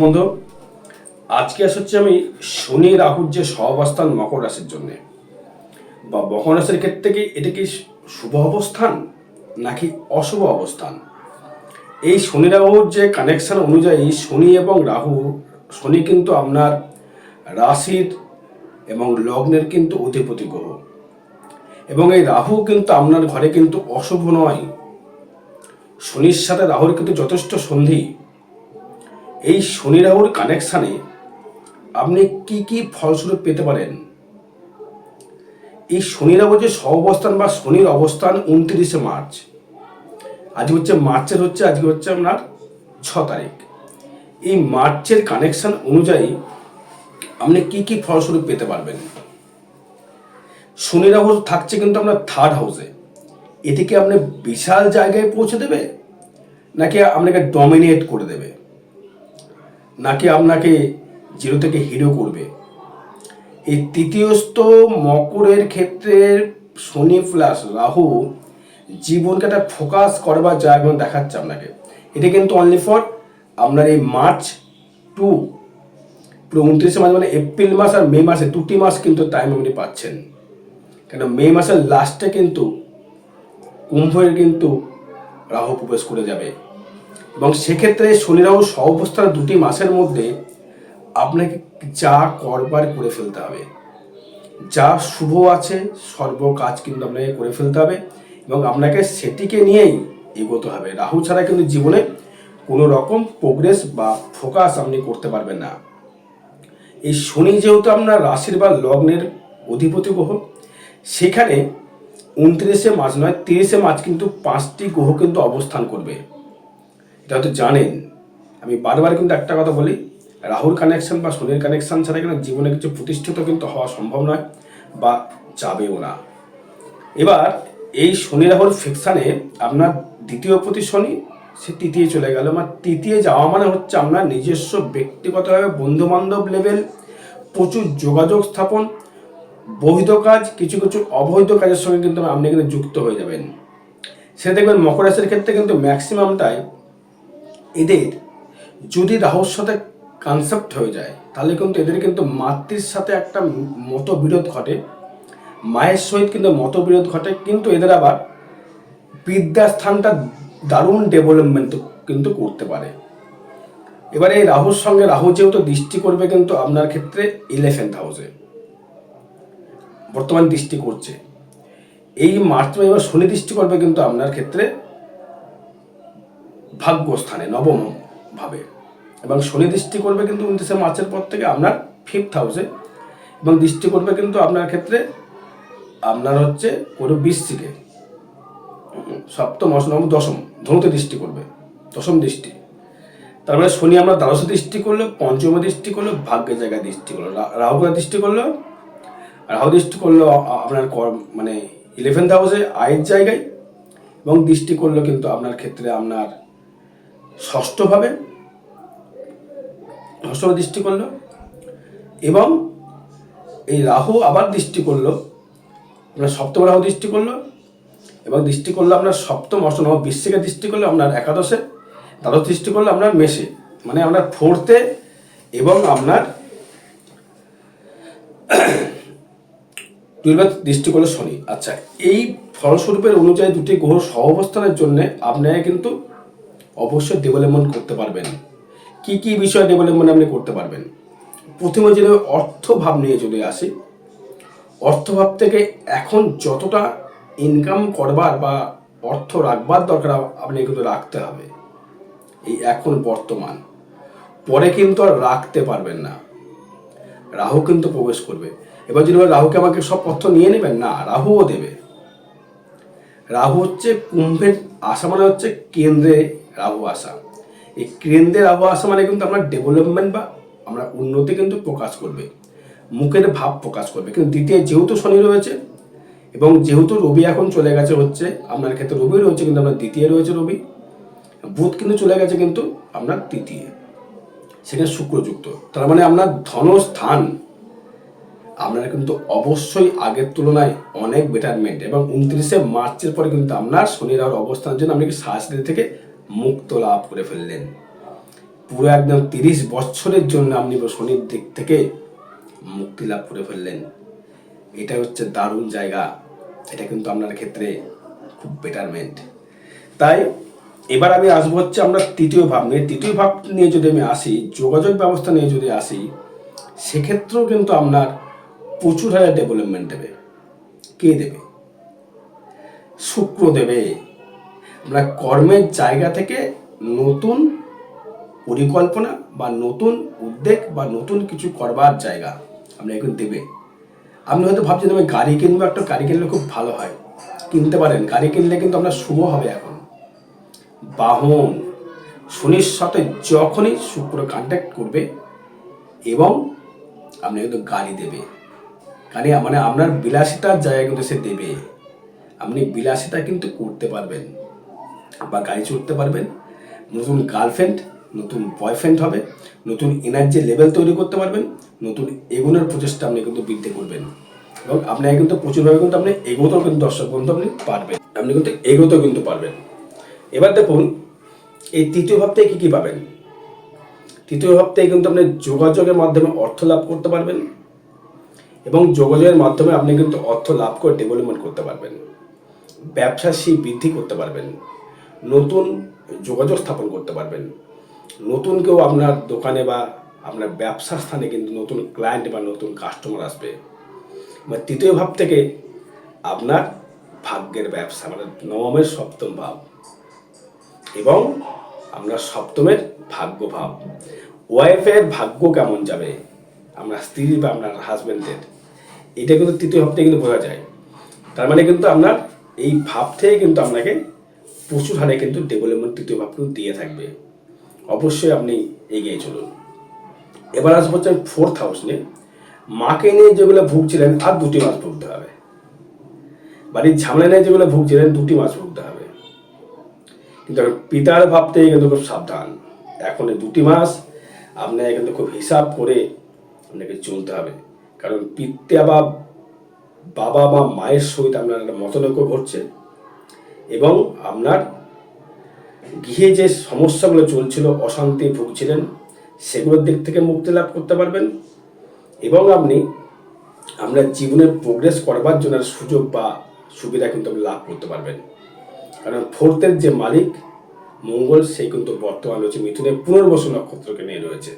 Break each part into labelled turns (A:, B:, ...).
A: বন্ধু, আজকে হচ্ছে আমি শনি রাহুর যে সহাবস্থান মকর রাশির জন্য বা মকর রাশির ক্ষেত্রে কি এটা কি শুভ অবস্থান নাকি অশুভ অবস্থান। এই শনি রাহুর যে কানেকশন অনুযায়ী শনি এবং রাহু, শনি কিন্তু আপনার রাশির এবং লগ্নের কিন্তু অধিপতি গ্রহ, এবং এই রাহু কিন্তু আপনার ঘরে কিন্তু অশুভ নয়। শনির সাথে রাহুর কিন্তু যথেষ্ট সন্ধি। এই শনি রাহুর কানেকশানে আপনি কি কি ফলস্বরূপ পেতে পারেন। এই শনি রাহু যে সহাবস্থান বা শনির অবস্থান 29শে মার্চ, আজকে হচ্ছে আপনার 6 তারিখ। এই মার্চের কানেকশন অনুযায়ী আপনি কি কি ফলস্বরূপ পেতে পারবেন। শনি রাহু থাকছে কিন্তু আপনার 3rd হাউসে। এটিকে আপনি বিশাল জায়গায় পৌঁছে দেবে, নাকি আপনাকে ডমিনেট করে দেবে, নাকি আপনাকে জিরো থেকে হিরো করবে। এই তৃতীয়স্থ মকরের ক্ষেত্রে শনি প্লাস রাহু জীবনকে একটা ফোকাস করবার জায়গা দেখাচ্ছে আপনাকে। এটা কিন্তু অনলি ফর আপনার এই মার্চ টু পুরো 29শে মার্চ, মানে এপ্রিল মাস আর মে মাসে 2টি মাস কিন্তু টাইম আপনি পাচ্ছেন। কেন মে মাসের লাস্টে কিন্তু কুম্ভের কিন্তু রাহু প্রবেশ করে যাবে, এবং সেক্ষেত্রে শনি রাহু সহাবস্থান 2টি মাসের মধ্যে আপনাকে যা করবার করে ফেলতে হবে। যা শুভ আছে সর্ব কাজ কিন্তু আপনাকে করে ফেলতে হবে, এবং আপনাকে সেটিকে নিয়েই এগোতে হবে। রাহু ছাড়া কিন্তু জীবনে কোনো রকম প্রোগ্রেস বা ফোকাস আপনি করতে পারবেন না। এই শনি যেহেতু আপনার রাশির বা লগ্নের অধিপতি গ্রহ, সেখানে 29শে মার্চ নয় 30শে মার্চ কিন্তু 5টি গ্রহ কিন্তু অবস্থান করবে। এটা হয়তো জানেন। আমি বারবার কিন্তু একটা কথা বলি, রাহুর কানেকশন বা শনির কানেকশন ছাড়া কিন্তু জীবনে কিছু প্রতিষ্ঠিত কিন্তু হওয়া সম্ভব নয় বা যাবেও না। এবার এই শনি রাহুর ফিকশানে আপনার দ্বিতীয় প্রতি শনি সে তৃতীয় চলে গেল। আমার তৃতীয় যাওয়া মানে হচ্ছে আপনার নিজস্ব ব্যক্তিগতভাবে বন্ধু বান্ধব লেভেল, প্রচুর যোগাযোগ স্থাপন, বৈধ কাজ, কিছু কিছু অবৈধ কাজের সঙ্গে কিন্তু আপনি কিন্তু যুক্ত হয়ে যাবেন। সেটা দেখবেন মকর রাশির ক্ষেত্রে কিন্তু ম্যাক্সিমামটাই এদের যদি রাহুর সাথে কনসেপ্ট হয়ে যায়, তাহলে কিন্তু এদের কিন্তু মাতৃর সাথে একটা মতবিরোধ ঘটে, মায়ের সহিত কিন্তু মতবিরোধ ঘটে, কিন্তু এদের আবার বিদ্যাস্থানটা দারুণ ডেভেলপমেন্ট কিন্তু করতে পারে। এবারে এই রাহুর সঙ্গে রাহু যেহেতু দৃষ্টি করবে কিন্তু আপনার ক্ষেত্রে 11th হাউসে বর্তমান দৃষ্টি করছে। এই মার্চ মাসে এবার শনি দৃষ্টি করবে কিন্তু আপনার ক্ষেত্রে ভাগ্যস্থানে 9ম ভাবে, এবং শনি দৃষ্টি করবে কিন্তু 29শে মার্চের পর থেকে আপনার 5th হাউসে, এবং দৃষ্টি করবে কিন্তু আপনার ক্ষেত্রে আপনার হচ্ছে কোনো বৃশ্চিকে, সপ্তম অষ্টম দশম ধনুতে দৃষ্টি করবে, দশম দৃষ্টি। তার মানে শনি আমরা দ্বাদশে দৃষ্টি করলো, পঞ্চমে দৃষ্টি করলো, ভাগ্যের জায়গায় দৃষ্টি করলো, রাহু দৃষ্টি করলো, রাহু দৃষ্টি করলো আপনার মানে 11th হাউসে আয়ের জায়গায়, এবং দৃষ্টি করলো কিন্তু আপনার ক্ষেত্রে আপনার ষষ্ঠভাবে দৃষ্টি করলো, এবং এই রাহু আবার দৃষ্টি করলো আপনার সপ্তম, রাহু দৃষ্টি করলো, এবং দৃষ্টি করলো আপনার সপ্তম অষ্টম বৃশ্চিকে দৃষ্টি করলো আপনার একাদশে, দ্বাদশ দৃষ্টি করলো আপনার মেষে, মানে আপনার 4th এবং আপনার 12th দৃষ্টি করলো শনি। আচ্ছা, এই ফলস্বরূপের অনুযায়ী দুটি গ্রহ সহাবস্থানের জন্য আপনারা কিন্তু অবশ্যই ডেভেলপমেন্ট করতে পারবেন। কি কি বিষয় ডেভেলপমেন্ট আপনি করতে পারবেন। প্রথমে যদি অর্থভাব নিয়ে চলে আসি, অর্থভাব থেকে এখন যতটা ইনকাম করবার বা অর্থ রাখবার দরকার আপনি কিন্তু রাখতে হবে এই এখন বর্তমান, পরে কিন্তু আর রাখতে পারবেন না। রাহু কিন্তু প্রবেশ করবে। এবার যদি রাহুকে আমাকে সব অর্থ নিয়ে নেবেন, না, রাহুও দেবে। রাহু হচ্ছে কুম্ভের আসা, মানে হচ্ছে কেন্দ্রে রাহু আসা। এই কেন্দ্রে রাহু আসা মানে কিন্তু আমরা ডেভেলপমেন্ট বা আমরা উন্নতি কিন্তু প্রকাশ করবে, মুখের ভাব প্রকাশ করবে। কিন্তু দ্বিতীয় যেহেতু শনি রয়েছে, এবং যেহেতু রবি এখন চলে গেছে হচ্ছে আপনার ক্ষেত্রে রবি রয়েছে কিন্তু আপনার দ্বিতীয় রয়েছে রবি, বুধ কিন্তু চলে গেছে কিন্তু আপনার তৃতীয়, সেখানে শুক্রযুক্ত। তার মানে আপনার ধনস্থান আপনার কিন্তু অবশ্যই আগের তুলনায় অনেক বেটারমেন্ট, এবং 29শে মার্চের পরে কিন্তু আপনার শনি রাহুর অবস্থানের জন্য আপনি সাড়ে থেকে মুক্ত লাভ করে ফেললেন। পুরো একদম 30 বছরের জন্য আপনি শনির দিক থেকে মুক্তি লাভ করে ফেললেন। এটা হচ্ছে দারুণ জায়গা, এটা কিন্তু আপনার ক্ষেত্রে খুব বেটারমেন্ট। তাই এবার আমি আসবো হচ্ছে আমরা তৃতীয় ভাব নিয়ে। তৃতীয় ভাব নিয়ে যদি আমি আসি, যোগাযোগ ব্যবস্থা নিয়ে যদি আসি, সেক্ষেত্রেও কিন্তু আপনার প্রচুর হারে ডেভেলপমেন্ট দেবে। কে দেবে? শুক্র দেবে। আমরা কর্মের জায়গা থেকে নতুন পরিকল্পনা বা নতুন উদ্যোগ বা নতুন কিছু করবার জায়গা আমরা এখন দেবে। আপনি হয়তো ভাবছেন আমি গাড়ি কিনবো, একটা গাড়ি কিনলে খুব ভালো হয়, কিনতে পারেন। গাড়ি কিনলে কিন্তু আপনার শুভ হবে। এখন বাহন শনির সাথে যখনই শুক্র কন্ট্যাক্ট করবে এবং আপনি কিন্তু গাড়ি দেবে, গাড়ি মানে আপনার বিলাসিতার জায়গা কিন্তু সে দেবে। আপনি বিলাসিতা কিন্তু করতে পারবেন বা গাড়ি চড়তে পারবেন। নতুন গার্লফ্রেন্ড, নতুন বয়ফ্রেন্ড হবে, নতুন এনার্জি লেভেল তৈরি করতে পারবেন, নতুন এগোনোর প্রচেষ্টা আপনি কিন্তু বৃদ্ধি করবেন এবং আপনাকে কিন্তু প্রচুরভাবে কিন্তু আপনি এগোতেও কিন্তু দর্শক বন্ধু আপনি পারবেন, আপনি কিন্তু এগোতেও কিন্তু পারবেন। এবার দেখুন এই তৃতীয় ভাব থেকে কী পাবেন। তৃতীয় ভাব থেকে কিন্তু আপনি যোগাযোগের মাধ্যমে অর্থ লাভ করতে পারবেন এবং যোগাযোগের মাধ্যমে আপনি কিন্তু অর্থ লাভ করে ডেভেলপমেন্ট করতে পারবেন, ব্যবসা বৃদ্ধি করতে পারবেন, নতুন যোগাযোগ স্থাপন করতে পারবেন, নতুন কেউ আপনার দোকানে বা আপনার ব্যবসা স্থানে কিন্তু নতুন ক্লায়েন্ট বা নতুন কাস্টমার আসবে। বা তৃতীয় ভাব থেকে আপনার ভাগ্যের ব্যবসা, মানে নবমের সপ্তম ভাব এবং আপনার সপ্তমের ভাগ্য ভাব। ওয়াইফের ভাগ্য কেমন যাবে, আপনার স্ত্রী বা আপনার হাজব্যান্ডের, এটা কিন্তু তৃতীয় ভাব থেকে কিন্তু বোঝা যায়। তার মানে কিন্তু আপনার এই ভাব থেকে কিন্তু আপনাকে প্রচুর হারে কিন্তু ডেভেলপমেন্ট তৃতীয় ভাব কিন্তু দিয়ে থাকবে। অবশ্যই আপনি এগিয়ে চলুন। এবার আসবো হচ্ছে 4th হাউস নিয়ে। মাকে নিয়ে যেগুলো ভুগছিলেন আর 2টি মাস ভুগতে হবে। বাড়ির ঝামেলা নিয়ে যেগুলো ভুগছিলেন 2টি মাস ভুগতে হবে। কিন্তু পিতার ভাব থেকে কিন্তু খুব সাবধান। এখন এই 2টি মাস আপনাকে কিন্তু খুব হিসাব করে আপনাকে চলতে হবে, কারণ পিতা বা বাবা বা মায়ের সহিত আপনার একটা মতনৈক্য ঘটছে এবং আপনার গৃহে যে সমস্যাগুলো চলছিল, অশান্তি ভুগছিলেন, সেগুলোর দিক থেকে মুক্তি লাভ করতে পারবেন এবং আপনি আপনার জীবনের প্রোগ্রেস করবার জন্য সুযোগ বা সুবিধা কিন্তু আপনি লাভ করতে পারবেন। কারণ 4th যে মালিক মঙ্গল, সে কিন্তু বর্তমান রয়েছে মিথুনে পুনর্বসু নক্ষত্রকে নিয়ে রয়েছে।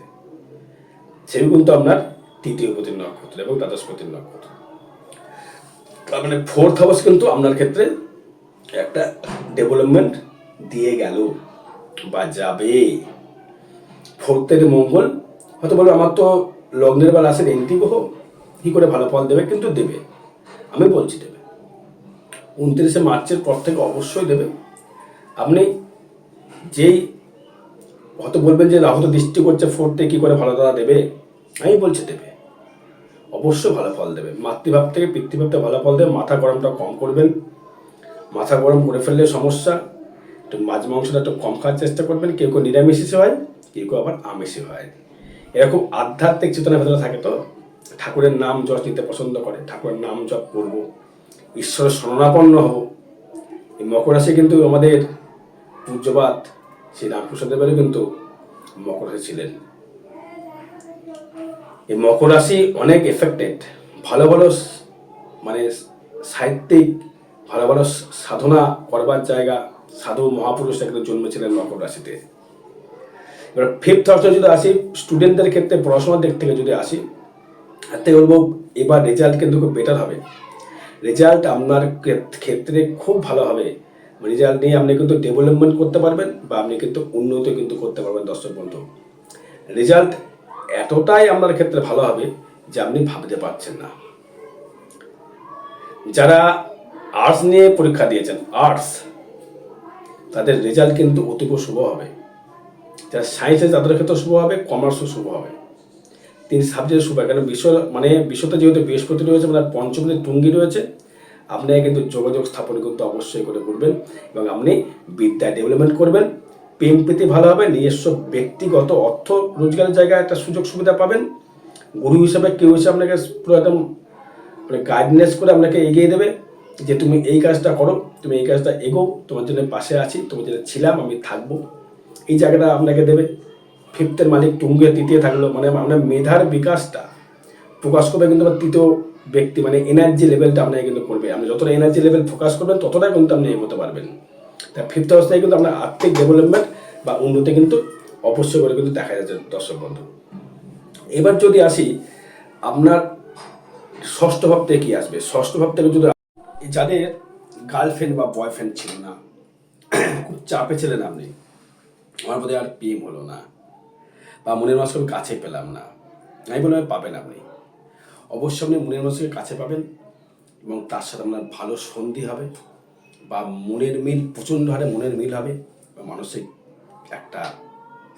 A: সেও কিন্তু আপনার তৃতীয় পতির নক্ষত্র এবং দ্বাদশ পতির নক্ষত্র। তার মানে 4th হাউস কিন্তু আপনার ক্ষেত্রে একটা ডেভেলপমেন্ট দিয়ে গেল বা যাবে। 4th মঙ্গল হয়তো বলবে আমার তো লগ্নের বা রাশির এন্টি গ্রহ, কী করে ভালো ফল দেবে, কিন্তু দেবে, আমি বলছি দেবে। 29 মার্চের পর থেকে অবশ্যই দেবে। আপনি যেই হয়তো বলবেন যে রাহু তো দৃষ্টি করছে 4th কী করে ভালো দ্বারা দেবে, আমি বলছি দেবে, অবশ্যই ভালো ফল দেবে। মাতৃভাব থেকে পিতৃভাবতে ভালো ফল দেবে। মাথা গরমটা কম করবেন, মাথা গরম করে ফেললে সমস্যা। একটু মাছ মাংসটা একটু কম খাওয়ার চেষ্টা করবেন। কেউ কেউ নিরামিষে হয়, কেউ কেউ আবার আমিষে হয়। এরকম আধ্যাত্মিক চেতনার ভেতরে থাকে, তো ঠাকুরের নাম জপ নিতে পছন্দ করে, ঠাকুরের নাম জপ করবো, ঈশ্বরের শরণাপন্ন হব। এই মকর রাশি কিন্তু আমাদের পূজ্যপাত শ্রী রামকৃষ্ণদেবেরও কিন্তু মকর রাশি ছিলেন। এই মকর রাশি অনেক এফেক্টেড। ভালো ভালো মানে সাহিত্যিক, ভালো ভালো সাধনা করবার জায়গা, সাধু মহাপুরুষরা কিন্তু জন্মেছিলেন মকর রাশিতে। এবার 5th হাউসে যদি আসি, স্টুডেন্টদের ক্ষেত্রে পড়াশোনার দিক থেকে যদি আসি, তাতে বলবো এবার রেজাল্ট কিন্তু খুব বেটার হবে। রেজাল্ট আপনার ক্ষেত্রে খুব ভালো হবে। রেজাল্ট নিয়ে আপনি কিন্তু ডেভেলপমেন্ট করতে পারবেন বা আপনি কিন্তু উন্নত কিন্তু করতে পারবেন। দর্শক বন্ধু, রেজাল্ট এতটাই আপনার ক্ষেত্রে ভালো হবে যে আপনি ভাবতে পারছেন না। যারা আর্টস নিয়ে পরীক্ষা দিয়েছেন, আর্টস, তাদের রেজাল্ট কিন্তু অতীব শুভ হবে। যারা সায়েন্সে তাদের ক্ষেত্রে শুভ হবে, কমার্সও শুভ হবে। 3 সাবজেক্ট শুভ হবে। কারণ বিশ্বতে যেহেতু বৃহস্পতি রয়েছে, মানে পঞ্চমীতে তুঙ্গি রয়েছে, আপনাকে কিন্তু যোগাযোগ স্থাপন কিন্তু অবশ্যই করে করবেন এবং আপনি বিদ্যা ডেভেলপমেন্ট করবেন। প্রেম প্রীতি ভালো হবে, নিজস্ব ব্যক্তিগত অর্থ রোজগারের জায়গায় একটা সুযোগ সুবিধা পাবেন। গুরু হিসাবে কেউ হিসাবে আপনাকে পুরো একদম মানে গাইডনেস করে আপনাকে এগিয়ে দেবে যে তুমি এই কাজটা করো, তুমি এই কাজটা এগো, তোমার জন্য পাশে আছি, তোমার জন্য ছিলাম, আমি থাকবো, এই জায়গাটা আপনাকে দেবে। ফিফথের মালিক টুঙ্গে তৃতীয় থাকলো, মানে আমরা মেধার বিকাশটা প্রকাশ করবে কিন্তু আমার তৃতীয় ব্যক্তি, মানে এনার্জি লেভেলটা আপনাকে কিন্তু করবে। আপনি যতটা এনার্জি লেভেল ফোকাস করবেন ততটাই কিন্তু আপনি এগোতে পারবেন। তাই ফিফথ অবস্থায় কিন্তু আপনার আর্থিক ডেভেলপমেন্ট বা উন্নতি কিন্তু অবশ্যই করে কিন্তু দেখা যাচ্ছে দর্শক বন্ধু। এবার যদি আসি আপনার ষষ্ঠ ভাব থেকে কি আসবে, ষষ্ঠ ভাব থেকে যদি যাদের গার্লফ্রেন্ড বা বয়ফ্রেন্ড ছিল না, খুব চাপে ছিলেন আপনি, আমার বোধহয় আর প্রেম হলো না বা মনের মানুষকে কাছে পেলাম না, আমি বললাম পাবেন আপনি, অবশ্যই আপনি মনের মানুষকে কাছে পাবেন এবং তার সাথে আপনার ভালো সন্ধি হবে বা মনের মিল, প্রচণ্ড হারে মনের মিল হবে বা মানসিক একটা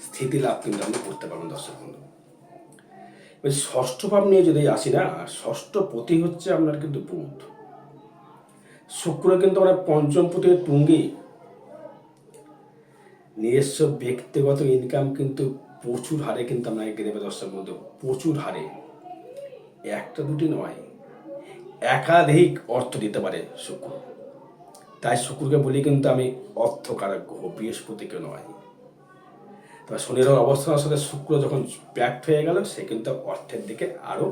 A: স্থিতি লাভ কিন্তু আপনি করতে পারবেন দর্শক বন্ধু। এবার ষষ্ঠ ভাব নিয়ে যদি আসি না, ষষ্ঠ পতি হচ্ছে আপনার কিন্তু বুধ, শুক্র কিন্তু আমরা পঞ্চম পতি তুঙ্গি, নিজস্ব ব্যক্তিগত ইনকাম কিন্তু প্রচুর হারে কিন্তু আপনাকে দেবে দর্শক বন্ধু, প্রচুর হারে, একটা দুটি নয়, একাধিক অর্থ দিতে পারে শুক্র। তাই শুক্রকে বলি কিন্তু আমি অর্থকারক গ্রহ, বৃহস্পতিকে নয়। তবে শনির অবস্থানের সাথে শুক্র যখন প্যাক্ট হয়ে গেল, সে কিন্তু অর্থের দিকে আরও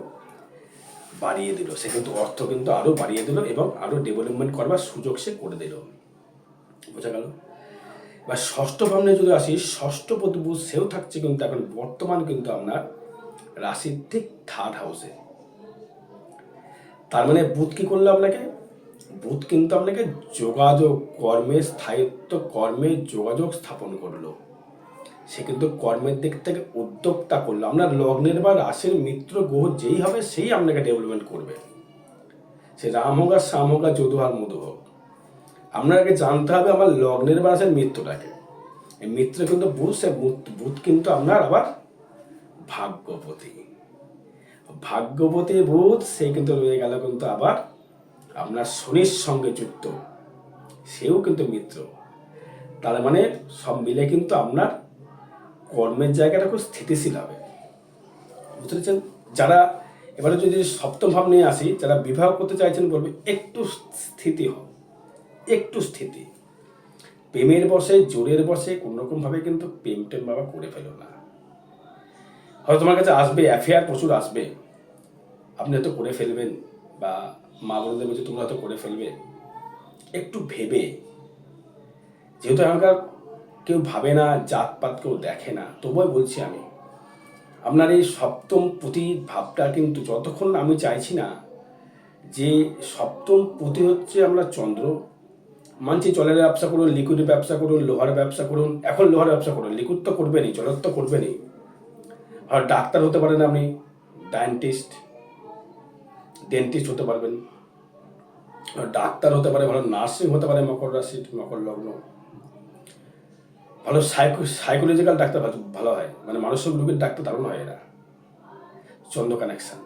A: বাড়িয়ে দিল, সে কিন্তু অর্থ কিন্তু আরও বাড়িয়ে দিল এবং আরও ডেভেলপমেন্ট করবার সুযোগ সে করে দিল। বোঝা গেল? বা ষষ্ঠ ভাবনে যদি আসি, ষষ্ঠ পতি বুধ সেও থাকছে কিন্তু এখন বর্তমান কিন্তু আপনার রাশির ঠিক থার্ড হাউসে। তার মানে বুধ কি করলো আপনাকে, বুধ কিন্তু আপনাকে যোগাযোগ, কর্মের স্থায়িত্ব, কর্মের যোগাযোগ স্থাপন করলো, সে কিন্তু কর্মের দিক থেকে উদ্যোক্তা করলো। আপনার লগ্নের বা রাশির মিত্র গ্রহ যেই হবে সেই আপনাকে ডেভেলপমেন্ট করবে, সে রাম হোক আর শ্যাম হোক আর যদু আর মধু হোক। আপনাকে জানতে হবে আমার লগ্নের বা রাশির মিত্রটাকে, এই মিত্র কিন্তু বুধ, সে বুধ কিন্তু আপনার আবার ভাগ্যপতি, ভাগ্যপতি বুধ, সে কিন্তু রয়ে গেল কিন্তু আবার আপনার শনির সঙ্গে যুক্ত, সেও কিন্তু মিত্র। তার মানে সব মিলে কিন্তু আপনার কর্মের জায়গাটা খুব স্থিতিশীল হবে, বুঝতে পেরেছেন? যারা এবারে যদি সপ্তম ভাব নিয়ে আসি, যারা বিবাহ করতে চাইছেন বলবে একটু স্থিতি হোক, একটু স্থিতি, প্রেমের বসে, জোরের বসে কোনোরকমভাবে কিন্তু প্রেম টেম বাবা করে ফেলো না। হয়তো তোমার কাছে আসবে, অ্যাফেয়ার প্রচুর আসবে, আপনি হয়তো করে ফেলবেন বা মা বোনদের বলছে তোমরা হয়তো করে ফেলবে, একটু ভেবে, যেহেতু এখনকার কেউ ভাবে না, জাতপাত কেউ দেখে না, তবুও বলছি আমি, আপনার এই সপ্তম পতি ভাবটা কিন্তু যতক্ষণ আমি চাইছি না যে সপ্তম পতি হচ্ছে আমরা চন্দ্র, মানছি জলের ব্যবসা করুন, লিকুইডের ব্যবসা করুন, লোহার ব্যবসা করুন, এখন লোহার ব্যবসা করুন, লিকুইড তো করবেনই, জলের তো করবেনই। আর ডাক্তার হতে পারেন আপনি, ডেন্টিস্ট হতে পারবেন, ডাক্তার হতে পারে, ভালো নার্সিং হতে পারে, মকর রাশি, মকর লগ্ন, ভালো সাইকোলজিক্যাল ডাক্তার ভালো হয়, মানে মানসিক রোগের ডাক্তার দারুণ হয় এরা, চন্দ্র কানেকশন।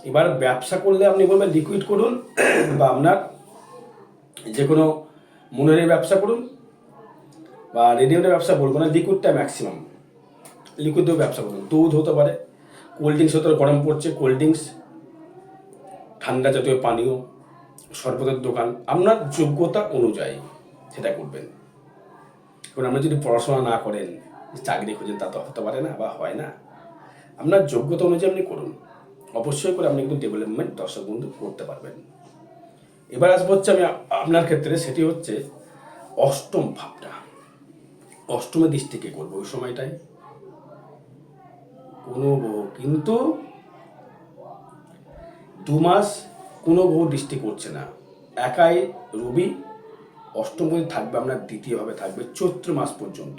A: এবার ব্যবসা করলে আপনি বলবেন লিকুইড করুন বা আপনার যে কোনো মনের ব্যবসা করুন বা রেডিমেডের ব্যবসা করুন, মানে লিকুইডটা ম্যাক্সিমাম, লিকুইডেও ব্যবসা করুন, দুধ হতে পারে, কোল্ড ড্রিঙ্কস হতে, গরম পড়ছে কোল্ড ড্রিঙ্কস, ঠান্ডা জাতীয় পানীয়, শরবতের দোকান, আপনার যোগ্যতা অনুযায়ী সেটা করবেন। এখন আপনি যদি পড়াশোনা না করেন, চাকরি খুঁজেন, তা তো হতে পারে না বা হয় না, আপনার যোগ্যতা অনুযায়ী আপনি করুন, অবশ্যই করে আপনি কিন্তু ডেভেলপমেন্ট দর্শক বন্ধু করতে পারবেন। এবার আসবো হচ্ছে আমি আপনার ক্ষেত্রে, সেটি হচ্ছে অষ্টম ভাবটা, অষ্টমের দৃষ্টিকে করবো ওই সময়টায় কোনো গ্রহ কিন্তু 2 মাস কোনো গ্রহ দৃষ্টি করছে না, একাই রবি অষ্টম পতি থাকবে, আপনার দ্বিতীয়ভাবে থাকবে চৈত্র মাস পর্যন্ত।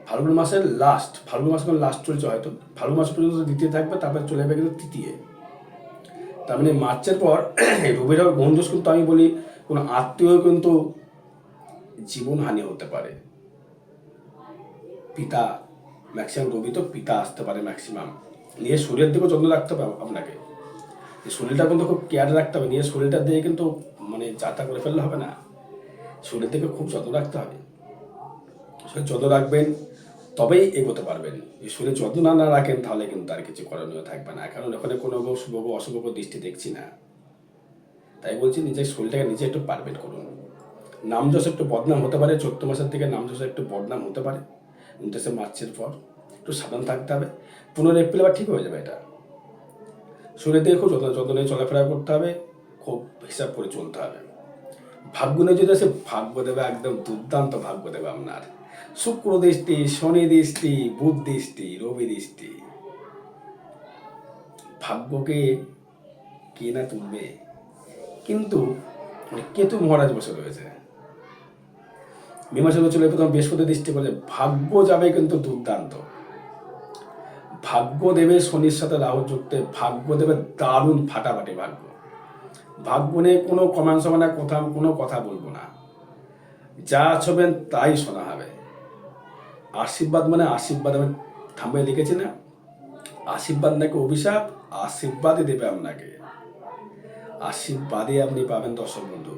A: ফাল্গুন মাসের লাস্ট, ফাল্গুন মাস এখন লাস্ট চলছে, হয়তো ফাল্গুন মাস পর্যন্ত দ্বিতীয় থাকবে, তারপরে চলে যাবে কিন্তু তৃতীয়। তার মানে মার্চের পর রবির হবে গ্রহণ দোষ, কিন্তু আমি বলি কোনো আত্মীয় কিন্তু জীবনহানি হতে পারে, পিতা, ম্যাক্সিমাম রবি তো পিতা আসতে পারে ম্যাক্সিমাম। নিজের শরীরের দিকেও যত্ন রাখতে হবে আপনাকে, শরীরটা কিন্তু খুব কেয়ার রাখতে হবে, নিজের শরীরটা দিয়ে কিন্তু মানে যাতা করে ফেললে হবে না, শরীরের দিকে খুব যত্ন রাখতে হবে, শরীর যত্ন রাখবেন তবেই এগোতে পারবেন। এই শরীরে যত্ন না রাখেন তাহলে কিন্তু আর কিছু করণীয় থাকবে না, কারণ ওখানে কোনো শুভ অশুভ দৃষ্টি দেখছি না। তাই বলছি নিজের শরীরটাকে নিজে একটু পারবেট করুন, নামযশ একটু বদনাম হতে পারে, চৈত্র মাসের দিকে নামযশ একটু বদনাম হতে পারে, 29শে মার্চের পর একটু সাবধান থাকতে হবে। 15 এপ্রিল আবার ঠিক হয়ে যাবে। এটা শরীর দিয়ে খুব যত্ন নিয়ে চলাফেরা করতে হবে, খুব হিসাব করে চলতে হবে। ভাগ্য নিয়ে যদি আসে, ভাগ্য দেবে একদম দুর্দান্ত ভাগ্য দেবে আপনার। শুক্র দৃষ্টি, শনি দৃষ্টি, বুধ দৃষ্টি, রবি দৃষ্টি, ভাগ্যকে কে না তুলবে। কিন্তু কেতু মহারাজ বসে রয়েছে, মে মাসে চলে প্রথম বৃহস্পতি দৃষ্টি করে, ভাগ্য যাবে কিন্তু দুর্দান্ত। ভাগ্য দেবে শনির সাথে রাহু যুক্তে, ভাগ্য দেবে দারুণ ফাটাফাটি ভাগ্য। ভাগ্য নিয়ে কোনো কমেন্টস হবে না, কোনো কথা বলবো না, যা ছবেন তাই শোনা হবে। আশীর্বাদ মানে আশীর্বাদ, আমি থামে লিখেছি না, আশীর্বাদ নাকি অভিশাপ, আশীর্বাদই দেবে আপনাকে। আশীর্বাদই আপনি পাবেন দর্শক বন্ধু,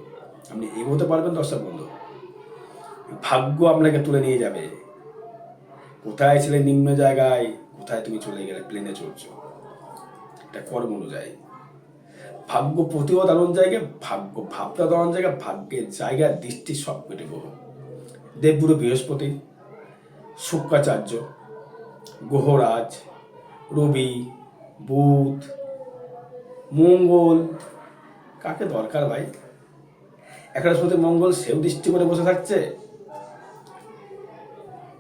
A: আপনি এগোতে পারবেন দর্শক বন্ধু। ভাগ্য আপনাকে তুলে নিয়ে যাবে। কোথায় ছিলে নিম্ন জায়গায়, কোথায় তুমি চলে গেলে প্লেনে চলছো, এটা কর্ম অনুযায়ী। ভাগ্য প্রতিও দারুণ জায়গা, ভাগ্য ভাবটা দারুণ জায়গা, ভাগ্যের জায়গা দৃষ্টি সব কেটে গো। দেবগুরু বৃহস্পতি, শুক্রাচার্য, গ্রহরাজ, রবি, বুধ, মঙ্গল, কাকে দরকার ভাই। একাদশপতি মঙ্গল সেও দৃষ্টি করে বসে থাকছে,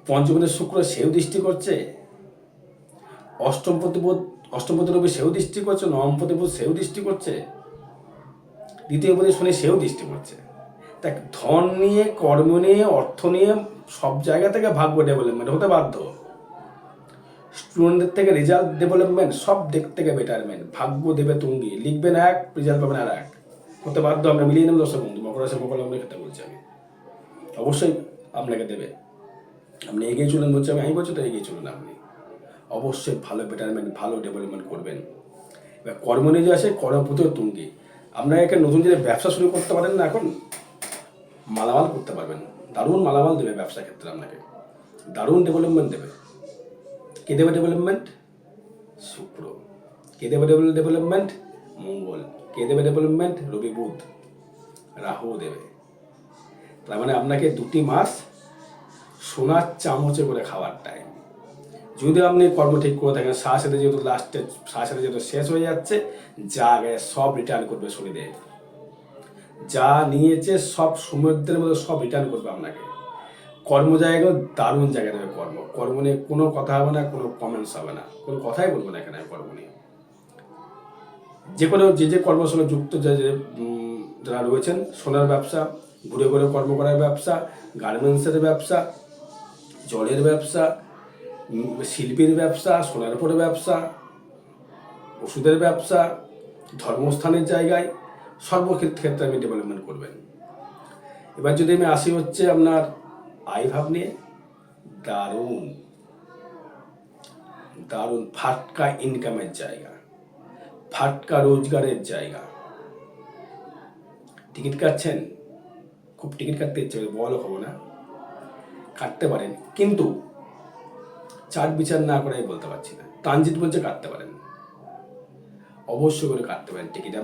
A: পঞ্চমপতি শুক্র সেও দৃষ্টি করছে, অষ্টমপতি রবি সেও দৃষ্টি করছে, নবমপতি বুধ সেও দৃষ্টি করছে, দ্বিতীয়পতি শনি সেও দৃষ্টি করছে। দেখ, ধন নিয়ে, কর্ম নিয়ে, অর্থ নিয়ে সব জায়গা থেকে ভাগ্য ডেভেলপমেন্ট হতে বাধ্য। স্টুডেন্টদের থেকে রেজাল্ট ডেভেলপমেন্ট, সব দিক থেকে বেটারমেন্ট। ভাগ্য দেবে তুঙ্গি, লিখবেন এক, রেজাল্ট পাবেন আর এক, হতে বাধ্য। আমরা মিলিয়ে নেব দর্শক বন্ধু, মকর রাশি মকর লগ্নের ক্ষেত্রে বলছি আমি, অবশ্যই আপনাকে দেবে। আপনি এগিয়ে চলুন বলছি আমি বলছি তো এগিয়ে চলুন। আপনি অবশ্যই ভালো বেটারমেন্ট, ভালো ডেভেলপমেন্ট করবেন। এবার কর্ম নিয়ে যে আসে, কর্মপতিও তুঙ্গি। আপনাকে একটা নতুন যে ব্যবসা শুরু করতে পারেন না, এখন মালামাল করতে পারবেন, দারুণ মালামাল দেবে ব্যবসার ক্ষেত্রে, আপনাকে দারুণ ডেভেলপমেন্ট দেবে। কে দেবে ডেভেলপমেন্ট? শুক্র। কে দেবে ডেভেলপমেন্ট? মঙ্গল। কে দেবে ডেভেলপমেন্ট? রবি, বুধ, রাহু দেবে। তার মানে আপনাকে 2 মাস সোনার চামচে করে খাওয়ার টাইম। যদি আপনি কর্ম ঠিক করে থাকেন, সাথে যেহেতু লাস্টে সাথে যেহেতু শেষ হয়ে যাচ্ছে, যা আগে সব রিটার্ন করবে শনিদেব। যা নিয়েছে সব সমুদ্রের মধ্যে সব রিটার্ন করবে আপনাকে। কর্ম জায়গাও দারুণ জায়গা দেবে। কর্ম নিয়ে কোনো কথা হবে না, কোনো কমেন্টস হবে না, কোনো কথাই বলবো না এখানে কর্ম নিয়ে। যে কোনো যে কর্মের সঙ্গে যুক্ত যারা রয়েছেন, সোনার ব্যবসা, ঘুরে ঘুরে কর্ম করার ব্যবসা, গার্মেন্টসের ব্যবসা, জলের ব্যবসা, শিল্পীর ব্যবসা, সোনার উপরে ব্যবসা, ওষুধের ব্যবসা, ধর্মস্থানের জায়গায়, সর্বক্ষেত্রে আপনি ডেভেলপমেন্ট করবেন। এবার যদি আমি আসি হচ্ছে আপনার আয় ভাব নিয়ে, দারুণ দারুণ ফাটকা ইনকামের জায়গা, ফাটকা রোজগারের জায়গা। টিকিট কাটছেন, খুব টিকিট কাটতে ইচ্ছে করে, বড় হবো না, কাটতে পারেন, কিন্তু চার বিচার না করে বলতে পারছি না, ট্রানজিট বলছে কাটতে পারেন, অবশ্যই করে কাটতে পারেন টিকিট।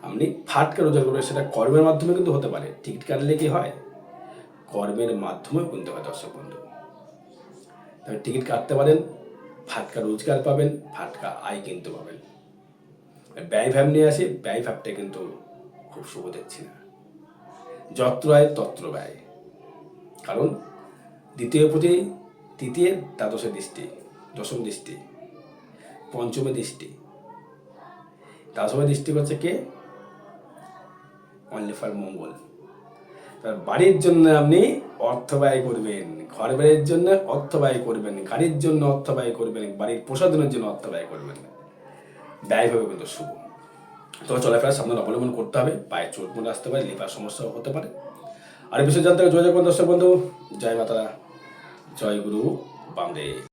A: আপনি ফাটকা রোজগার করবেন, সেটা কর্মের মাধ্যমে কিন্তু হতে পারে। টিকিট কাটলে কি হয়? কর্মের মাধ্যমেও কিন্তু হয় দর্শক বন্ধু। তবে টিকিট কাটতে পারেন, ফাটকা রোজগার পাবেন, ফাটকা আয় কিন্তু পাবেন। ব্যয় ভাব নিয়ে আসি, ব্যয় ভাবটা কিন্তু খুব শুভ দেখছি না। যত্র আয় তত্র ব্যয়, কারণ দ্বিতীয় প্রতি তৃতীয় দ্বাদশে দৃষ্টি, দশম দৃষ্টি, পঞ্চমে দৃষ্টি, দশমে দৃষ্টি করছে কে? অনলি ফর মঙ্গল। তার বাড়ির জন্য আপনি অর্থ ব্যয় করবেন, ঘর বাড়ির জন্য অর্থ ব্যয় করবেন, গাড়ির জন্য অর্থ ব্যয় করবেন, বাড়ির প্রসাধনের জন্য অর্থ ব্যয় করবেন। ব্যয় হবে কিন্তু শুভ। তবে চলাফেরার সাবধান অবলম্বন করতে হবে। পায়ে চোট মনে আসতে পারে, লিভার সমস্যাও হতে পারে। আর বিষয় জানতে যোগাযোগ করুন দর্শক বন্ধু। জয় মাতারা, জয় গুরু বামদেব।